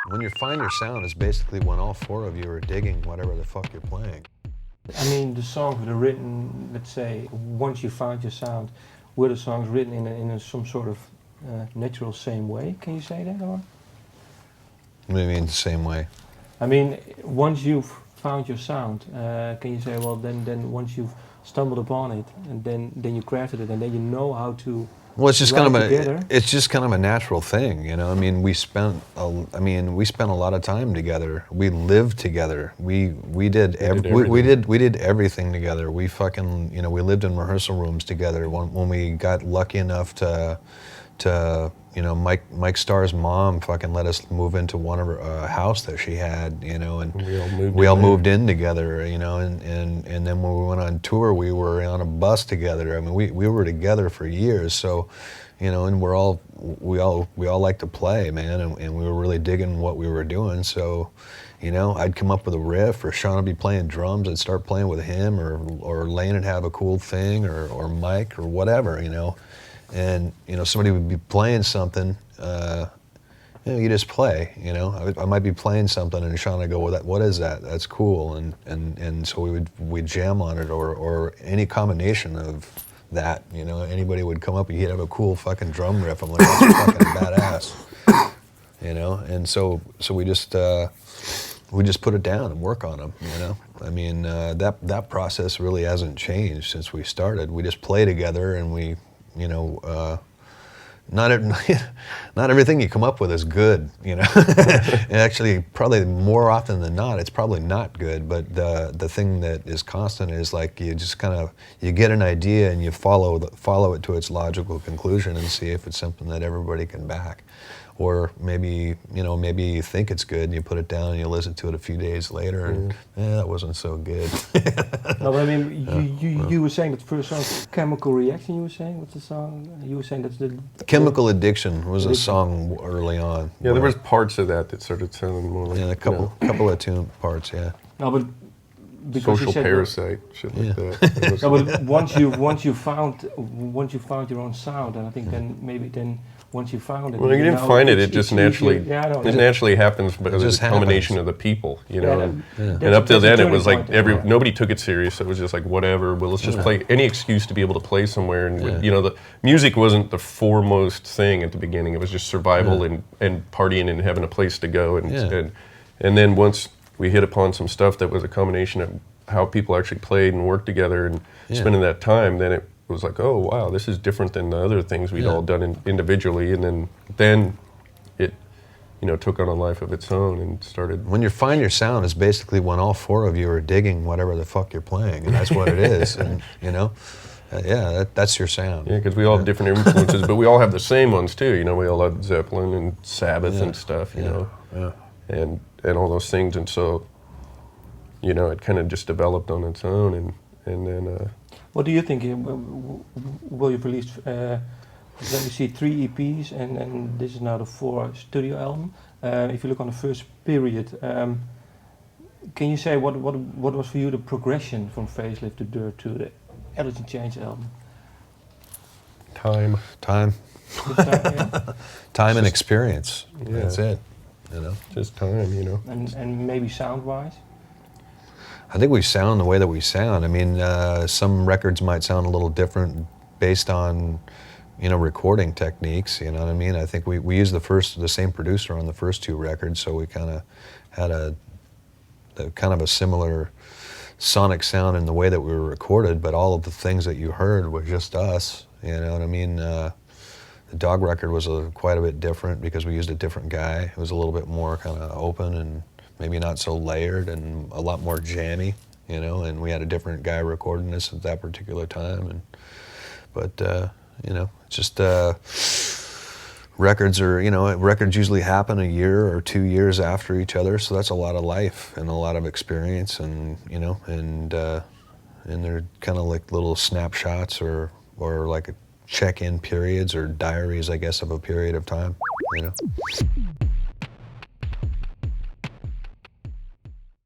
When you find your sound is basically when all four of you are digging whatever the fuck you're playing. I mean, the songs were written, let's say, once you found your sound, were the songs written in some sort of natural same way? Can you say that, or? What do you mean the same way? I mean, once you've found your sound, can you say, well, then once you've stumbled upon it, and then you crafted it, and then you know how to. Well, it's just kind of together. It's just kind of a natural thing, you know. I mean, we spent a lot of time together. We lived together. We did everything together. We fucking, you know, we lived in rehearsal rooms together. When we got lucky enough to you know, Mike Starr's mom fucking let us move into one of her house that she had, you know, and we all moved in together, you know, and then when we went on tour, we were on a bus together. I mean, we were together for years, so, you know, and we all like to play, man, and we were really digging what we were doing. So, you know, I'd come up with a riff, or Sean would be playing drums, I'd start playing with him, or Layne would have a cool thing, or Mike, or whatever, you know. And, you know, somebody would be playing something, you know, you just play, you know. I might be playing something and Sean would go, well, what is that? That's cool. And so we'd jam on it, or any combination of that, you know. Anybody would come up and he'd have a cool fucking drum riff. I'm like, that's fucking badass, you know. And so we just put it down and work on them, you know. I mean, that process really hasn't changed since we started. We just play together, and we, you know, not everything you come up with is good, you know. Actually, probably more often than not, it's probably not good. But the thing that is constant is, like, you just kind of, you get an idea and you follow it to its logical conclusion and see if it's something that everybody can back. Or maybe, you know, maybe you think it's good and you put it down and you listen to it a few days later and that wasn't so good. No, but I mean, you were saying that first song, Chemical Reaction, you were saying? What's the song? You were saying that's the... Chemical Addiction was a song early on. Yeah, there was parts of that started sounding more like... Yeah, a couple of tune parts, yeah. No, but... Because Social Parasite, shit like that. No, but once you found your own sound, and I think then once you found it... Well, you didn't find it, it just naturally... Yeah, it naturally happens because it's a combination of the people, you know. And up till then, it was like nobody took it serious. It was just like, whatever, well, let's just play any excuse to be able to play somewhere. And, you know, the music wasn't the foremost thing at the beginning. It was just survival and partying and having a place to go. And then once we hit upon some stuff that was a combination of how people actually played and worked together and spending that time, then it was like, oh wow, this is different than the other things we'd all done individually, and then it, you know, took on a life of its own and started. When you find your sound is basically when all four of you are digging whatever the fuck you're playing, and that's what it is, and you know, that's your sound. Yeah, because we all have different influences, but we all have the same ones too. You know, we all have Zeppelin and Sabbath and stuff. You know, and all those things, and so, you know, it kind of just developed on its own, and then. What do you think? Will you release? Let me see, 3 EPs, and this is now the 4th studio album. If you look on the first period, can you say what was for you the progression from Facelift to Dirt to the Allergen Change album? Time. Time and experience. Yeah. That's it. You know, just time. You know, and maybe sound-wise. I think we sound the way that we sound. I mean, some records might sound a little different based on, you know, recording techniques. You know what I mean? I think we used the same producer on the first 2 records, so we kind of had a kind of a similar sonic sound in the way that we were recorded. But all of the things that you heard were just us. You know what I mean? The Dog record was quite a bit different because we used a different guy. It was a little bit more kind of open and maybe not so layered and a lot more jammy, you know, and we had a different guy recording this at that particular time. But you know, it's just records usually happen a year or 2 years after each other, so that's a lot of life and a lot of experience, and you know, and they're kind of like little snapshots or like check-in periods or diaries, I guess, of a period of time, you know.